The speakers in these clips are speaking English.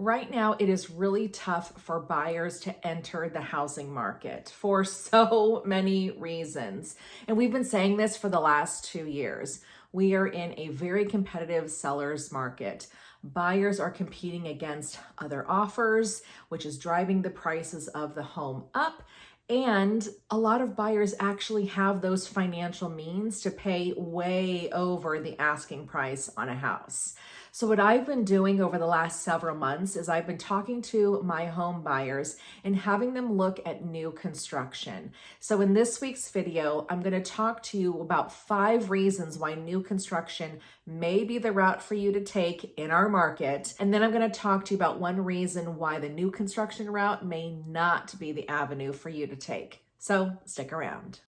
Right now, it is really tough for buyers to enter the housing market for so many reasons. And we've been saying this for the last 2 years. We are in a very competitive seller's market. Buyers are competing against other offers, which is driving the prices of the home up. And a lot of buyers actually have those financial means to pay way over the asking price on a house. So what I've been doing over the last several months is I've been talking to my home buyers and having them look at new construction. So in this week's video, I'm going to talk to you about 5 reasons why new construction may be the route for you to take in our market. And then I'm going to talk to you about 1 reason why the new construction route may not be the avenue for you to take. So stick around.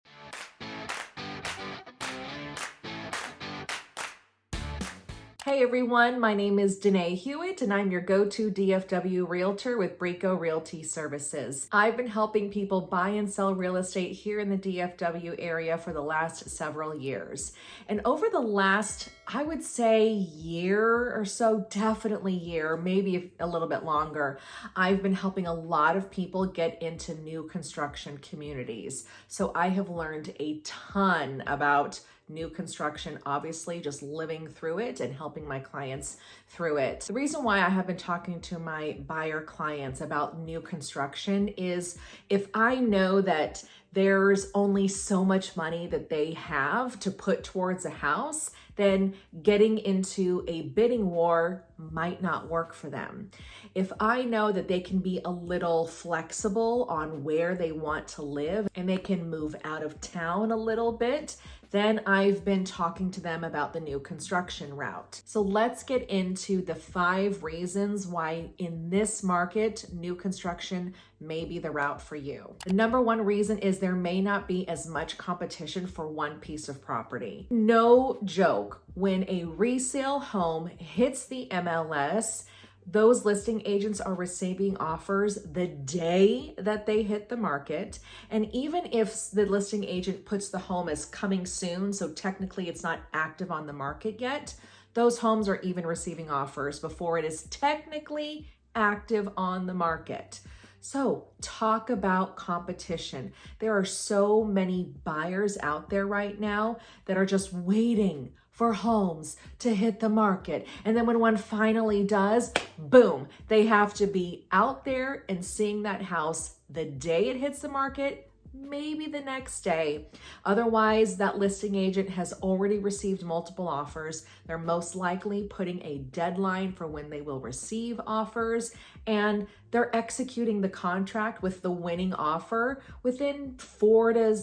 Hey everyone, my name is Danae Hewitt and I'm your go-to DFW Realtor with Brico Realty Services. I've been helping people buy and sell real estate here in the DFW area for the last several years. And over the last, I would say, year or so, definitely year, maybe a little bit longer, I've been helping a lot of people get into new construction communities. So I have learned a ton about new construction, obviously just living through it and helping my clients through it. The reason why I have been talking to my buyer clients about new construction is if I know that there's only so much money that they have to put towards a house, then getting into a bidding war might not work for them. If I know that they can be a little flexible on where they want to live and they can move out of town a little bit, then I've been talking to them about the new construction route. So let's get into the 5 reasons why in this market, new construction may be the route for you. The number 1 reason is there may not be as much competition for one piece of property. No joke, when a resale home hits the MLS, those listing agents are receiving offers the day that they hit the market. And even if the listing agent puts the home as coming soon, so technically it's not active on the market yet, those homes are even receiving offers before it is technically active on the market. So talk about competition. There are so many buyers out there right now that are just waiting for homes to hit the market. And then when one finally does, boom, they have to be out there and seeing that house the day it hits the market, maybe the next day. Otherwise, that listing agent has already received multiple offers. They're most likely putting a deadline for when they will receive offers, and they're executing the contract with the winning offer within 4 to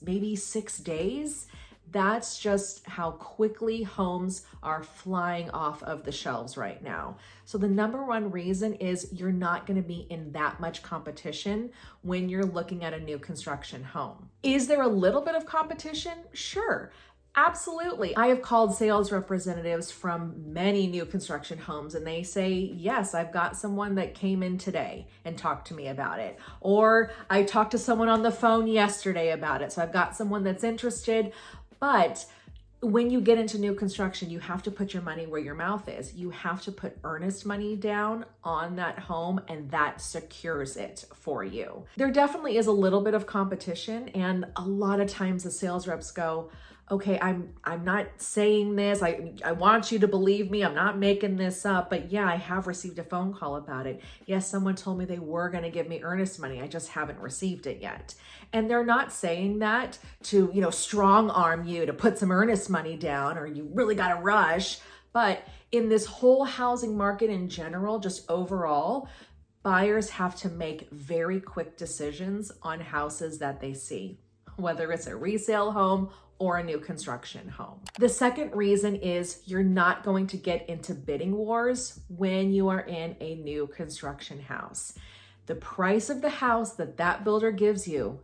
maybe 6 days. That's just how quickly homes are flying off of the shelves right now. So the number 1 reason is you're not going to be in that much competition when you're looking at a new construction home. Is there a little bit of competition? Sure. Absolutely. I have called sales representatives from many new construction homes and they say, yes, I've got someone that came in today and talked to me about it. Or I talked to someone on the phone yesterday about it. So I've got someone that's interested. But when you get into new construction, you have to put your money where your mouth is. You have to put earnest money down on that home, and that secures it for you. There definitely is a little bit of competition, and a lot of times the sales reps go, okay, I'm not saying this. I want you to believe me. I'm not making this up. But yeah, I have received a phone call about it. Yes, someone told me they were going to give me earnest money. I just haven't received it yet. And they're not saying that to, strong arm you to put some earnest money down or you really got to rush. But in this whole housing market in general, just overall, buyers have to make very quick decisions on houses that they see, whether it's a resale home or a new construction home. The second reason is you're not going to get into bidding wars when you are in a new construction house. The price of the house that builder gives you,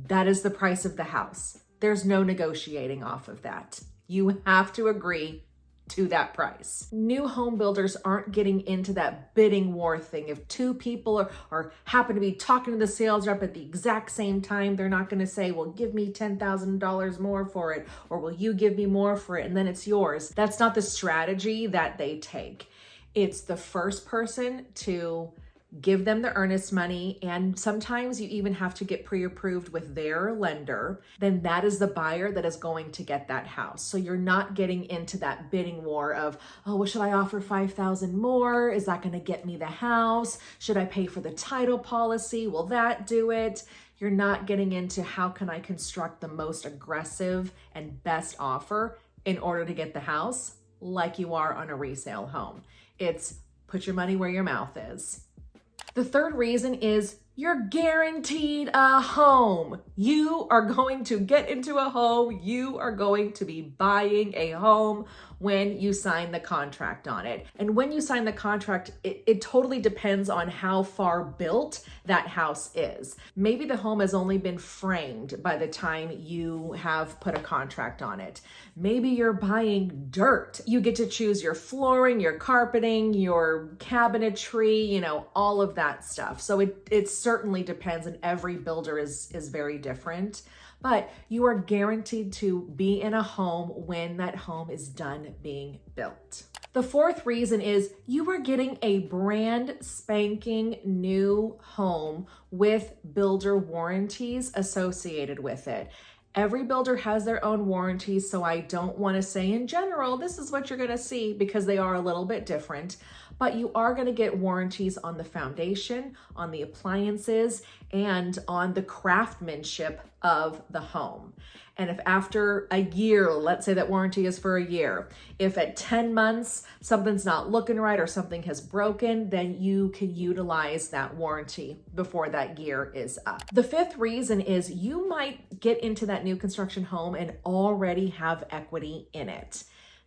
that is the price of the house. There's no negotiating off of that. You have to agree to that price. New home builders aren't getting into that bidding war thing. If 2 people are happen to be talking to the sales rep at the exact same time, they're not going to say, well, give me $10,000 more for it, or will you give me more for it? And then it's yours. That's not the strategy that they take. It's the first person to give them the earnest money, and sometimes you even have to get pre-approved with their lender. Then that is the buyer that is going to get that house. So you're not getting into that bidding war of, oh, well, should I offer $5,000 more? Is that going to get me the house? Should I pay for the title policy? Will that do it? You're not getting into how can I construct the most aggressive and best offer in order to get the house, like you are on a resale home. It's put your money where your mouth is. The third reason is you're guaranteed a home. You are going to get into a home. You are going to be buying a home when you sign the contract on it. And when you sign the contract, it totally depends on how far built that house is. Maybe the home has only been framed by the time you have put a contract on it. Maybe you're buying dirt. You get to choose your flooring, your carpeting, your cabinetry, all of that stuff. So it certainly depends, and every builder is very different. But you are guaranteed to be in a home when that home is done being built. The fourth reason is you are getting a brand spanking new home with builder warranties associated with it. Every builder has their own warranties, so I don't want to say in general, this is what you're going to see, because they are a little bit different. But you are going to get warranties on the foundation, on the appliances, and on the craftsmanship of the home. And if after a year, let's say that warranty is for a year, if at 10 months something's not looking right or something has broken, then you can utilize that warranty before that year is up. The fifth reason is you might get into that new construction home and already have equity in it.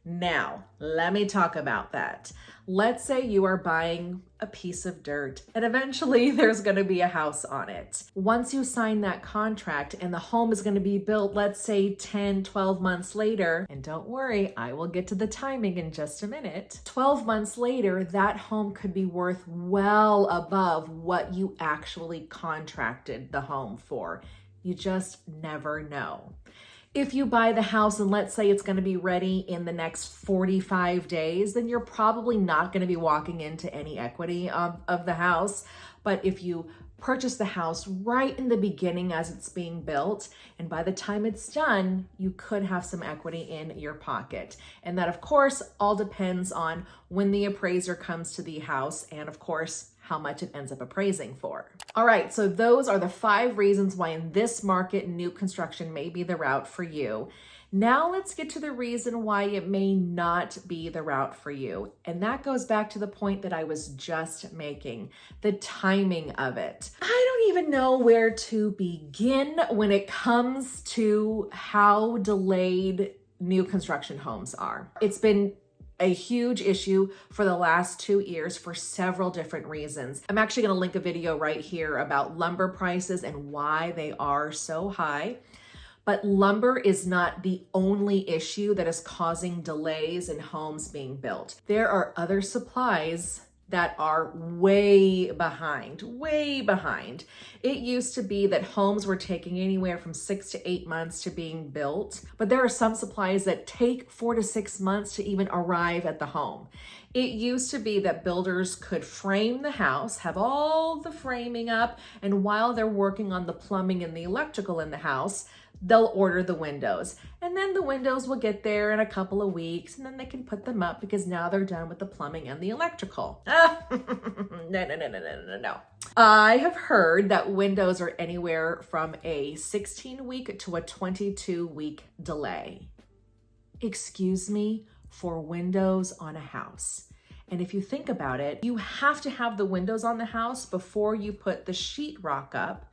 Now, let me talk about that. Let's say you are buying a piece of dirt and eventually there's going to be a house on it. Once you sign that contract and the home is going to be built, let's say 10, 12 months later, and don't worry, I will get to the timing in just a minute. 12 months later, that home could be worth well above what you actually contracted the home for. You just never know. If you buy the house and let's say it's going to be ready in the next 45 days, then you're probably not going to be walking into any equity of the house. But if you purchase the house right in the beginning as it's being built, and by the time it's done, you could have some equity in your pocket. And that, of course, all depends on when the appraiser comes to the house and, of course, how much it ends up appraising for. All right, so those are the 5 reasons why in this market, new construction may be the route for you. Now let's get to the reason why it may not be the route for you. And that goes back to the point that I was just making, the timing of it. I don't even know where to begin when it comes to how delayed new construction homes are. It's been a huge issue for the last 2 years for several different reasons. I'm actually going to link a video right here about lumber prices and why they are so high. But lumber is not the only issue that is causing delays in homes being built. There are other supplies that are way behind. It used to be that homes were taking anywhere from 6 to 8 months to being built, but there are some supplies that take 4 to 6 months to even arrive at the home. It used to be that builders could frame the house, have all the framing up, and while they're working on the plumbing and the electrical in the house, they'll order the windows. And then the windows will get there in a couple of weeks and then they can put them up because now they're done with the plumbing and the electrical. No. I have heard that windows are anywhere from a 16-week to a 22-week delay. Excuse me, for windows on a house. And if you think about it, you have to have the windows on the house before you put the sheetrock up.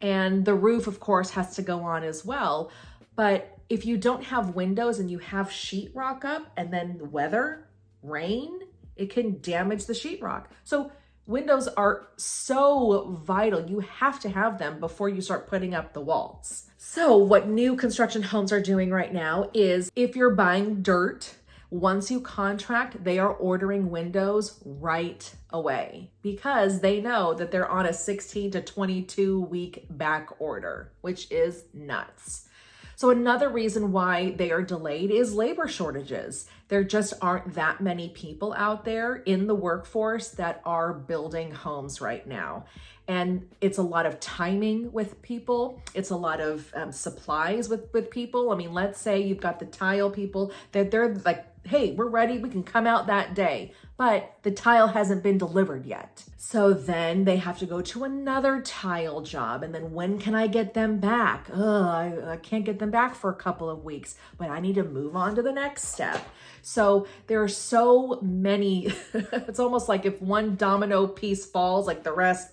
And the roof, of course, has to go on as well. But if you don't have windows and you have sheetrock up and then weather, rain, it can damage the sheetrock. So windows are so vital. You have to have them before you start putting up the walls. So what new construction homes are doing right now is if you're buying dirt, once you contract, they are ordering windows right away because they know that they're on a 16 to 22 week back order, which is nuts. So another reason why they are delayed is labor shortages. There just aren't that many people out there in the workforce that are building homes right now. And it's a lot of timing with people. It's a lot of supplies with people. I mean, let's say you've got the tile people that they're like, hey, we're ready, we can come out that day, but the tile hasn't been delivered yet. So then they have to go to another tile job. And then when can I get them back? I can't get them back for a couple of weeks, but I need to move on to the next step. So there are so many, it's almost like if one domino piece falls, like the rest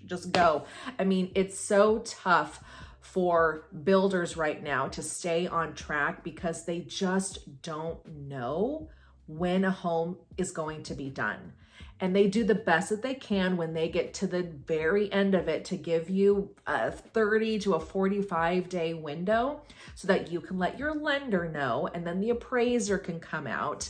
just go. I mean, it's so tough for builders right now to stay on track because they just don't know when a home is going to be done. And they do the best that they can when they get to the very end of it to give you a 30 to a 45-day window so that you can let your lender know, and then the appraiser can come out.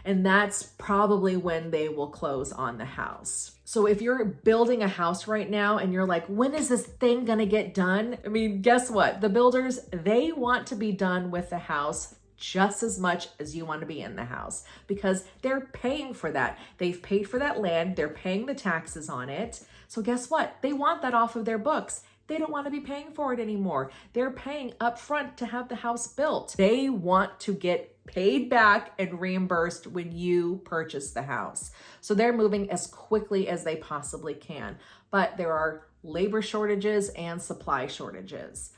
And that's probably when they will close on the house. So if you're building a house right now and you're like, when is this thing gonna get done? I mean, guess what? The builders, they want to be done with the house just as much as you want to be in the house because they're paying for that. They've paid for that land, they're paying the taxes on it. So guess what? They want that off of their books. They don't want to be paying for it anymore. They're paying upfront to have the house built. They want to get paid back and reimbursed when you purchase the house. So they're moving as quickly as they possibly can. But there are labor shortages and supply shortages.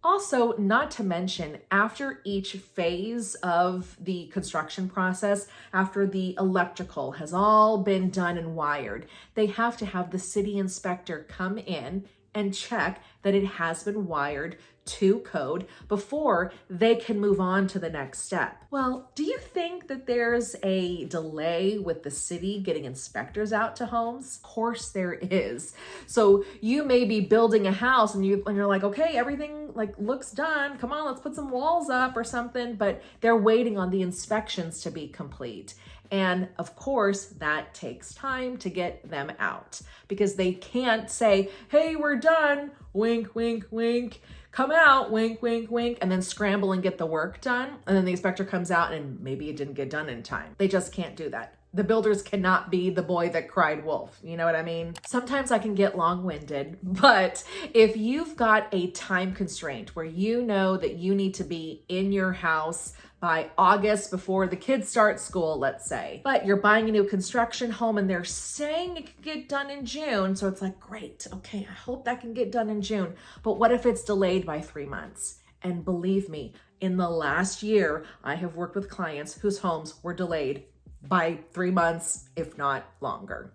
Also, not to mention, after each phase of the construction process, after the electrical has all been done and wired, they have to have the city inspector come in and check that it has been wired to code before they can move on to the next step. Well, do you think that there's a delay with the city getting inspectors out to homes? Of course there is. So you may be building a house and you're like, okay, everything like looks done. Come on, let's put some walls up or something, but they're waiting on the inspections to be complete. And of course, that takes time to get them out because they can't say, hey, we're done, wink, wink, wink, come out, wink, wink, wink, and then scramble and get the work done. And then the inspector comes out and maybe it didn't get done in time. They just can't do that. The builders cannot be the boy that cried wolf. You know what I mean? Sometimes I can get long-winded, but if you've got a time constraint where you know that you need to be in your house by August before the kids start school, let's say, but you're buying a new construction home and they're saying it can get done in June. So it's like, great. Okay. I hope that can get done in June. But what if it's delayed by 3 months? And believe me, in the last year, I have worked with clients whose homes were delayed by 3 months, if not longer.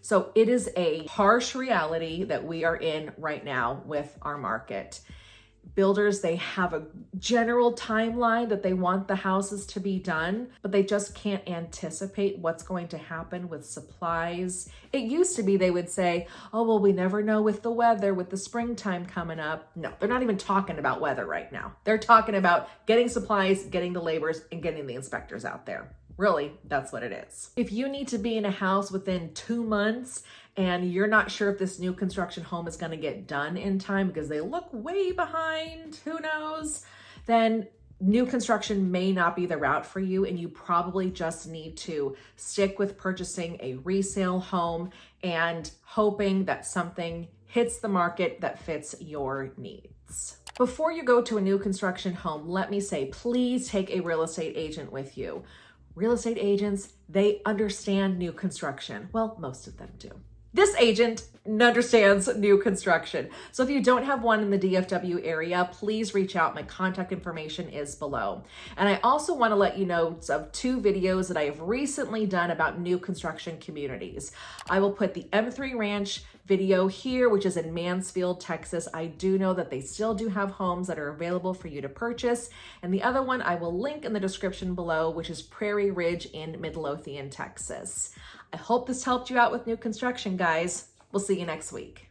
So it is a harsh reality that we are in right now with our market. Builders, they have a general timeline that they want the houses to be done, but they just can't anticipate what's going to happen with supplies. It used to be they would say, oh, well, we never know with the weather, with the springtime coming up. No, they're not even talking about weather right now. They're talking about getting supplies, getting the laborers, and getting the inspectors out there. Really, that's what it is. If you need to be in a house within 2 months and you're not sure if this new construction home is going to get done in time because they look way behind, who knows, then new construction may not be the route for you, and you probably just need to stick with purchasing a resale home and hoping that something hits the market that fits your needs. Before you go to a new construction home, let me say, please take a real estate agent with you. Real estate agents, they understand new construction. Well, most of them do. This agent understands new construction. So if you don't have one in the DFW area, please reach out. My contact information is below. And I also want to let you know of 2 videos that I have recently done about new construction communities. I will put the M3 Ranch video here, which is in Mansfield, Texas. I do know that they still do have homes that are available for you to purchase. And the other one I will link in the description below, which is Prairie Ridge in Midlothian, Texas. I hope this helped you out with new construction, guys. We'll see you next week.